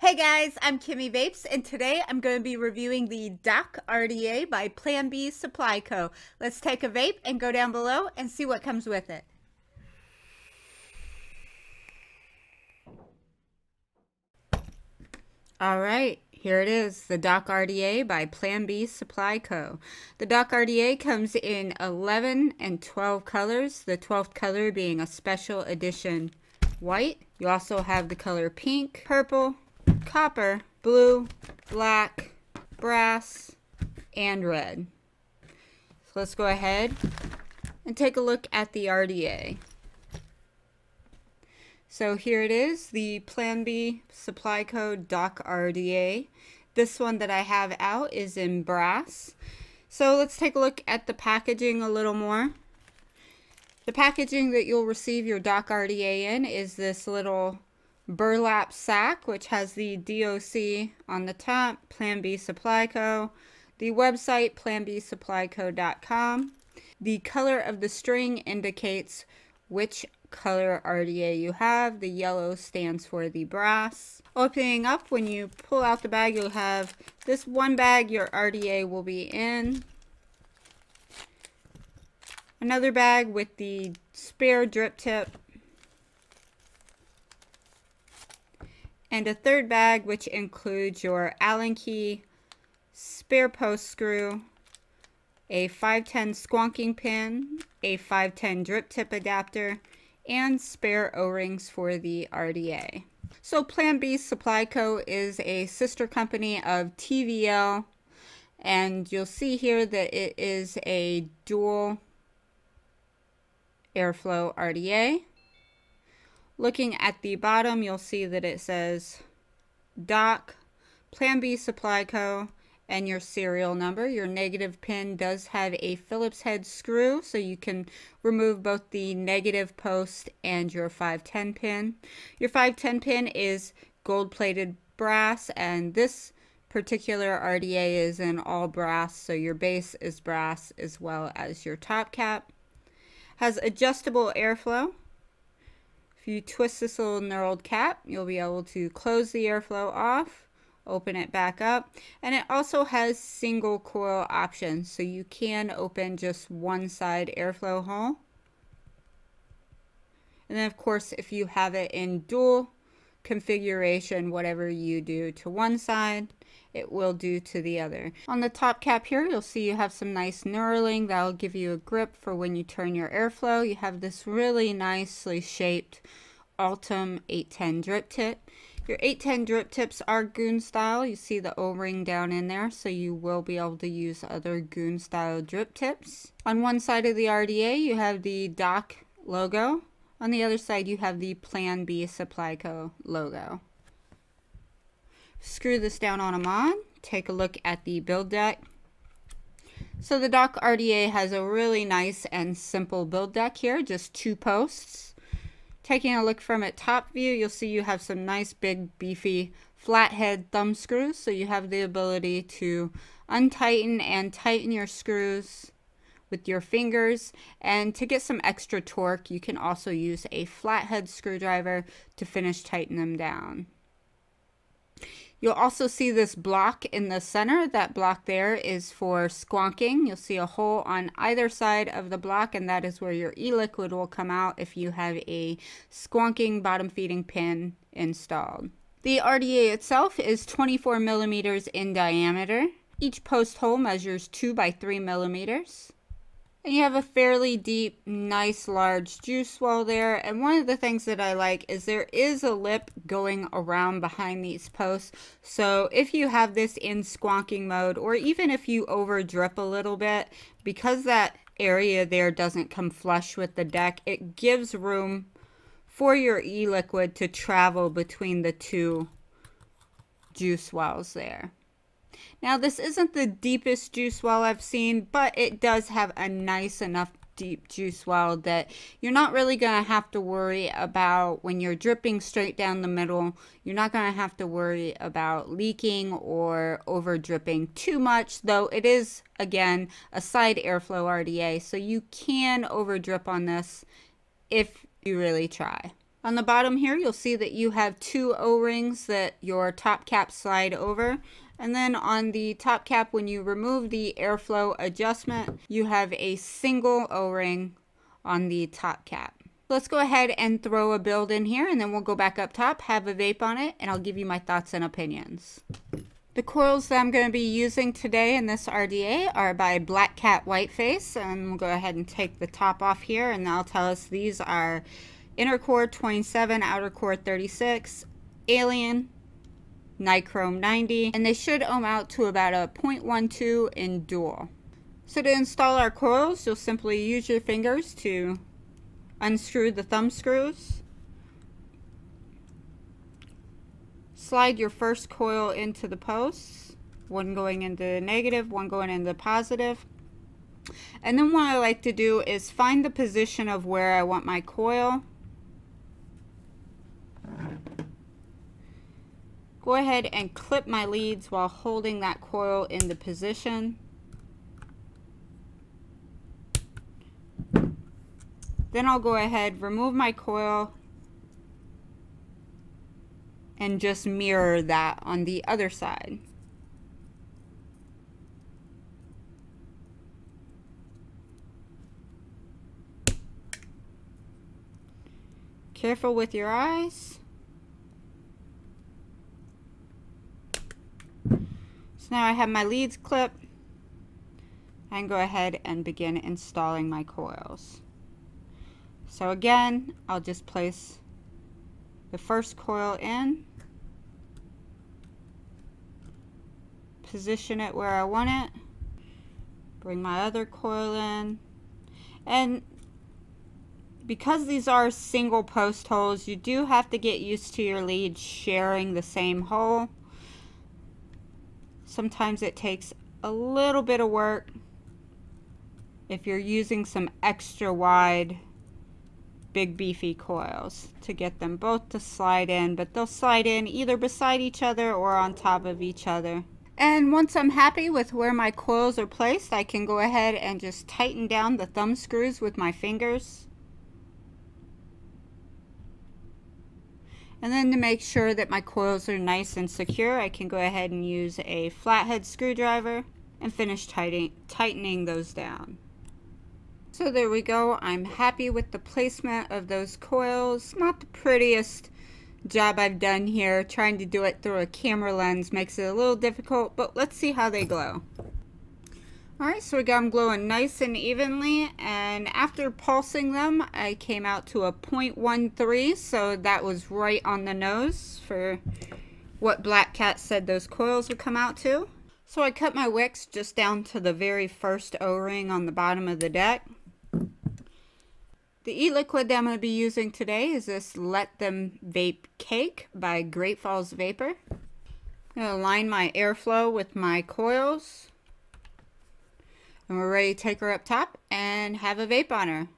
Hey guys, I'm Kimmy Vapes, and today I'm going to be reviewing the Doc RDA by Plan B Supply Co. Let's take a vape and go down below and see what comes with it. Alright, here it is, the Doc RDA by Plan B Supply Co. The Doc RDA comes in 11 and 12 colors, the 12th color being a special edition white. You also have the color pink, purple, copper, blue, black, brass, and red. So let's go ahead and take a look at the RDA. So here it is, the Plan B Supply Co. Doc RDA. This one that I have out is in brass. So let's take a look at the packaging a little more. The packaging that you'll receive your Doc RDA in is this little burlap sack, which has the DOC on the top, Plan B Supply Co., the website planbsupplyco.com. The color of the string indicates which color RDA you have. The yellow stands for the brass. Opening up, when you pull out the bag, you'll have this one bag your RDA will be in. Another bag with the spare drip tip. And a third bag which includes your Allen key, spare post screw, a 510 squonking pin, a 510 drip tip adapter, and spare O-rings for the RDA. So Plan B Supply Co. is a sister company of TVL, and you'll see here that it is a dual airflow RDA. Looking at the bottom, you'll see that it says Doc, Plan B Supply Co., and your serial number. Your negative pin does have a Phillips head screw, so you can remove both the negative post and your 510 pin. Your 510 pin is gold-plated brass, and this particular RDA is in all brass, so your base is brass as well as your top cap. Has adjustable airflow. If you twist this little knurled cap, you'll be able to close the airflow off, open it back up, and it also has single coil options, so you can open just one side airflow hole. And then of course, if you have it in dual configuration, whatever you do to one side, it will do to the other. On the top cap here, you'll see you have some nice knurling that'll give you a grip for when you turn your airflow. You have this really nicely shaped Ultim 810 drip tip. Your 810 drip tips are goon style. You see the O-ring down in there, so you will be able to use other goon style drip tips. On one side of the RDA, you have the Doc logo. On the other side, you have the Plan B Supply Co. logo. Screw this down on a mod. Take a look at the build deck. So the Doc RDA has a really nice and simple build deck here, just two posts. Taking a look from at top view, you'll see you have some nice big beefy flathead thumb screws, so you have the ability to untighten and tighten your screws with your fingers, and to get some extra torque you can also use a flathead screwdriver to finish tighten them down. You'll also see this block in the center. That block there is for squonking. You'll see a hole on either side of the block, and that is where your e-liquid will come out if you have a squonking bottom feeding pin installed. The RDA itself is 24 millimeters in diameter. Each post hole measures 2 by 3 millimeters. And you have a fairly deep, nice, large juice well there. And one of the things that I like is there is a lip going around behind these posts. So if you have this in squonking mode, or even if you over drip a little bit, because that area there doesn't come flush with the deck, it gives room for your e-liquid to travel between the two juice wells there. Now, this isn't the deepest juice well I've seen, but it does have a nice enough deep juice well that you're not really going to have to worry about when you're dripping straight down the middle. You're not going to have to worry about leaking or over dripping too much, though it is, again, a side airflow RDA, so you can over drip on this if you really try. On the bottom here, you'll see that you have 2 O-rings that your top cap slide over. And then on the top cap, when you remove the airflow adjustment, you have a single O-ring on the top cap. Let's go ahead and throw a build in here, and then we'll go back up top, have a vape on it, and I'll give you my thoughts and opinions. The coils that I'm going to be using today in this RDA are by Black Cat Whiteface, and we'll go ahead and take the top off here, and that'll tell us these are inner core 27, outer core 36, alien, nichrome 90, and they should ohm out to about a 0.12 in dual. So to install our coils, you'll simply use your fingers to unscrew the thumb screws. Slide your first coil into the posts, one going into the negative, one going into the positive. And then what I like to do is find the position of where I want my coil. Go ahead and clip my leads while holding that coil in the position. Then I'll go ahead, remove my coil, and just mirror that on the other side. Careful with your eyes. So now I have my leads clipped. I can go ahead and begin installing my coils. So again, I'll just place the first coil in, position it where I want it, bring my other coil in, and because these are single post holes, you do have to get used to your leads sharing the same hole. Sometimes it takes a little bit of work if you're using some extra wide big beefy coils to get them both to slide in, but they'll slide in either beside each other or on top of each other. And once I'm happy with where my coils are placed, I can go ahead and just tighten down the thumb screws with my fingers. And then to make sure that my coils are nice and secure, I can go ahead and use a flathead screwdriver and finish tightening those down. So there we go. I'm happy with the placement of those coils. Not the prettiest job I've done here. Trying to do it through a camera lens makes it a little difficult, but let's see how they glow. Alright, so we got them glowing nice and evenly, and after pulsing them, I came out to a 0.13, so that was right on the nose for what Black Cat said those coils would come out to. So I cut my wicks just down to the very first O-ring on the bottom of the deck. The e-liquid that I'm going to be using today is this Let Them Vape Cake by Great Falls Vapor. I'm going to line my airflow with my coils. And we're ready to take her up top and have a vape on her.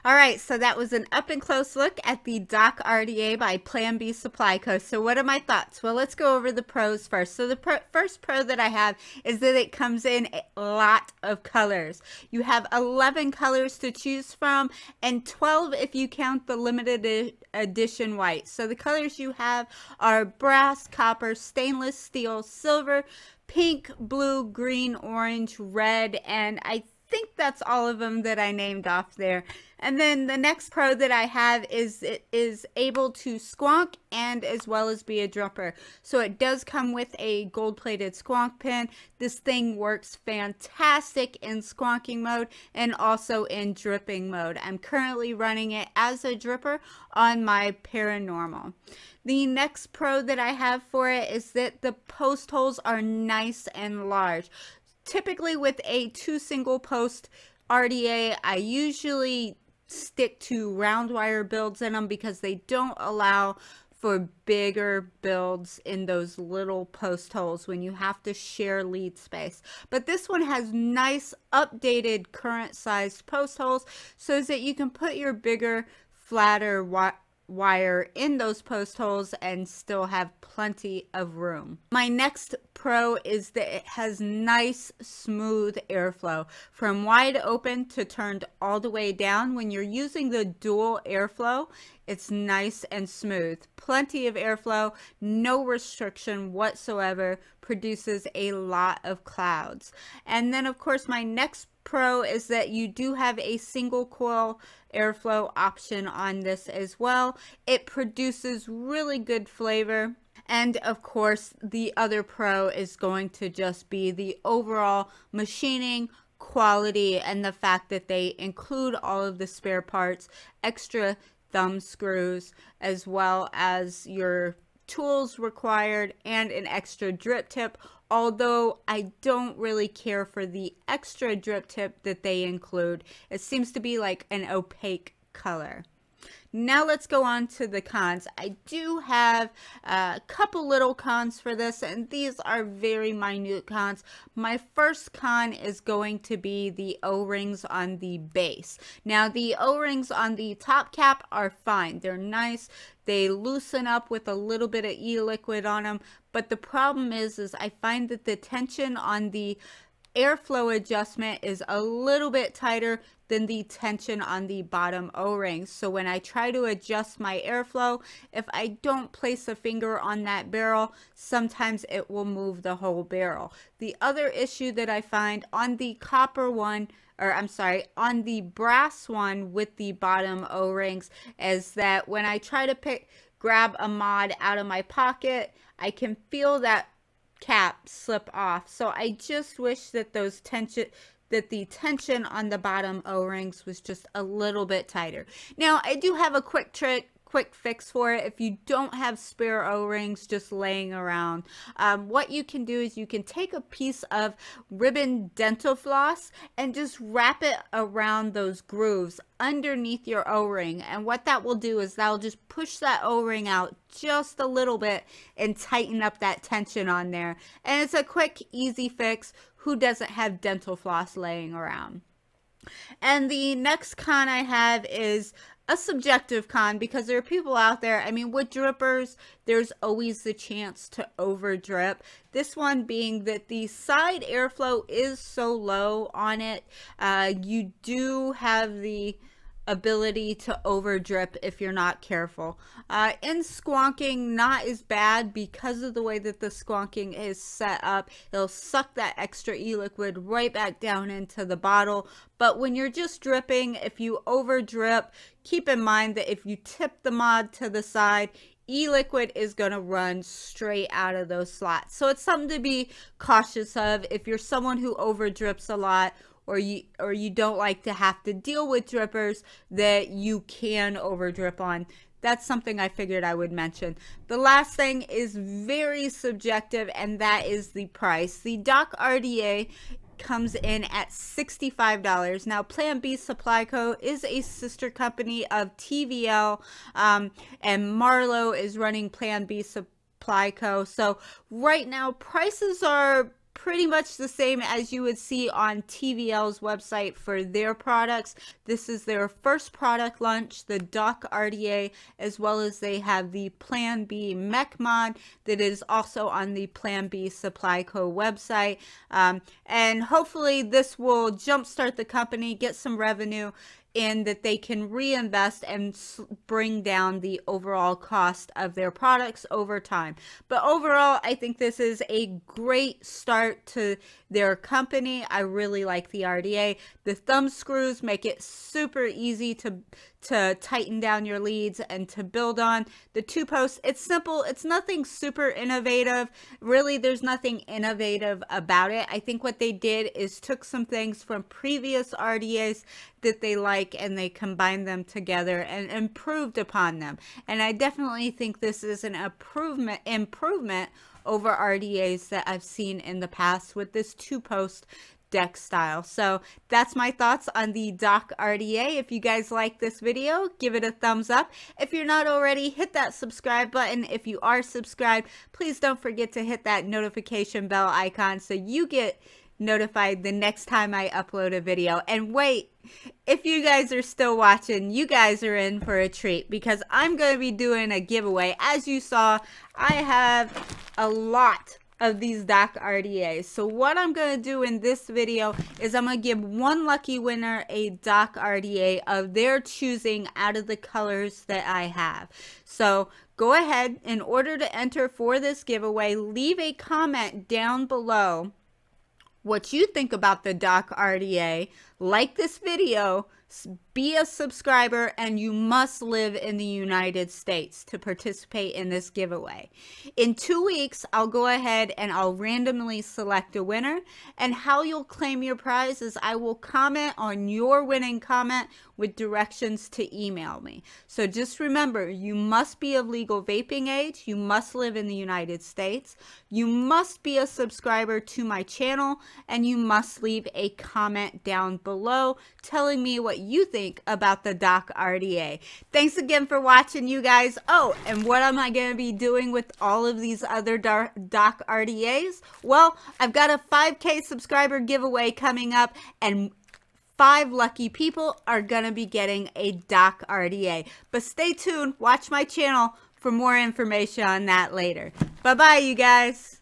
Alright, so that was an up and close look at the Dock RDA by Plan B SupplyCo. So what are my thoughts? Well, let's go over the pros first. So the first pro that I have is that it comes in a lot of colors. You have 11 colors to choose from and 12 if you count the limited edition white. So the colors you have are brass, copper, stainless steel, silver, pink, blue, green, orange, red, and I think that's all of them that I named off there. And then the next pro that I have is it is able to squonk and as well as be a dripper. So it does come with a gold-plated squonk pin. This thing works fantastic in squonking mode and also in dripping mode. I'm currently running it as a dripper on my Paranormal. The next pro that I have for it is that the post holes are nice and large. Typically with a 2 single post RDA, I usually stick to round wire builds in them because they don't allow for bigger builds in those little post holes when you have to share lead space. But this one has nice updated current sized post holes so that you can put your bigger, flatter wire in those post holes and still have plenty of room. My next pro is that it has nice smooth airflow from wide open to turned all the way down. When you're using the dual airflow, it's nice and smooth, plenty of airflow, no restriction whatsoever, produces a lot of clouds. And then of course my next pro is that you do have a single coil airflow option on this as well. It produces really good flavor. And of course the other pro is going to just be the overall machining quality and the fact that they include all of the spare parts, extra thumb screws, as well as your tools required and an extra drip tip, although I don't really care for the extra drip tip that they include. It seems to be like an opaque color. Now let's go on to the cons. I do have a couple little cons for this, and these are very minute cons. My first con is going to be the O-rings on the base. Now the O-rings on the top cap are fine. They're nice. They loosen up with a little bit of e-liquid on them, but the problem is I find that the tension on the airflow adjustment is a little bit tighter than the tension on the bottom O-rings. So when I try to adjust my airflow, if I don't place a finger on that barrel, sometimes it will move the whole barrel. The other issue that I find on the copper one, or I'm sorry, on the brass one with the bottom O-rings, is that when I try to grab a mod out of my pocket, I can feel that cap slip off. So I just wish that the tension on the bottom O-rings was just a little bit tighter. Now I do have a quick fix for it. If you don't have spare O-rings just laying around, what you can do is you can take a piece of ribbon dental floss and just wrap it around those grooves underneath your O-ring, and what that will do is that'll just push that O-ring out just a little bit and tighten up that tension on there. And it's a quick, easy fix. Who doesn't have dental floss laying around? And the next con I have is a subjective con, because there are people out there, I mean, with drippers, there's always the chance to over drip. This one being that the side airflow is so low on it, you do have the ability to over drip if you're not careful. In squonking, not as bad because of the way that the squonking is set up. It'll suck that extra e-liquid right back down into the bottle. But when you're just dripping, if you over drip, keep in mind that if you tip the mod to the side, e-liquid is going to run straight out of those slots. So it's something to be cautious of if you're someone who over drips a lot, or you don't like to have to deal with drippers that you can over drip on. That's something I figured I would mention. The last thing is very subjective, and that is the price. The Dock RDA comes in at $65. Now Plan B SupplyCo is a sister company of TVL, and Marlowe is running Plan B SupplyCo. So right now prices are pretty much the same as you would see on TVL's website for their products. This is their first product launch, the Dock RDA, as well as they have the Plan B Mech Mod that is also on the Plan B SupplyCo website. And hopefully this will jumpstart the company, get some revenue, and that they can reinvest and bring down the overall cost of their products over time. But overall, I think this is a great start to their company. I really like the RDA. The thumb screws make it super easy to tighten down your leads and to build on. The two posts, it's simple. It's nothing super innovative. Really, there's nothing innovative about it. I think what they did is took some things from previous RDAs that they like and they combined them together and improved upon them. And I definitely think this is an improvement over RDAs that I've seen in the past with this two-post deck style. So that's my thoughts on the Dock RDA. If you guys like this video, give it a thumbs up. If you're not already, hit that subscribe button. If you are subscribed, please don't forget to hit that notification bell icon so you get notified the next time I upload a video. And wait, if you guys are still watching, you guys are in for a treat because I'm going to be doing a giveaway. As you saw, I have a lot of these Doc RDAs. So what I'm going to do in this video is I'm going to give one lucky winner a Doc RDA of their choosing out of the colors that I have. So go ahead, in order to enter for this giveaway, leave a comment down below what you think about the Doc RDA, like this video, be a subscriber, and you must live in the United States to participate in this giveaway. In 2 weeks, I'll go ahead and I'll randomly select a winner, and how you'll claim your prize is I will comment on your winning comment with directions to email me. So just remember, you must be of legal vaping age, you must live in the United States, you must be a subscriber to my channel, and you must leave a comment down below telling me what you think about the Doc RDA. Thanks again for watching, you guys. Oh, and what am I going to be doing with all of these other Doc RDAs? Well, I've got a 5K subscriber giveaway coming up, and 5 lucky people are going to be getting a Doc RDA. But stay tuned, watch my channel for more information on that later. Bye-bye, you guys.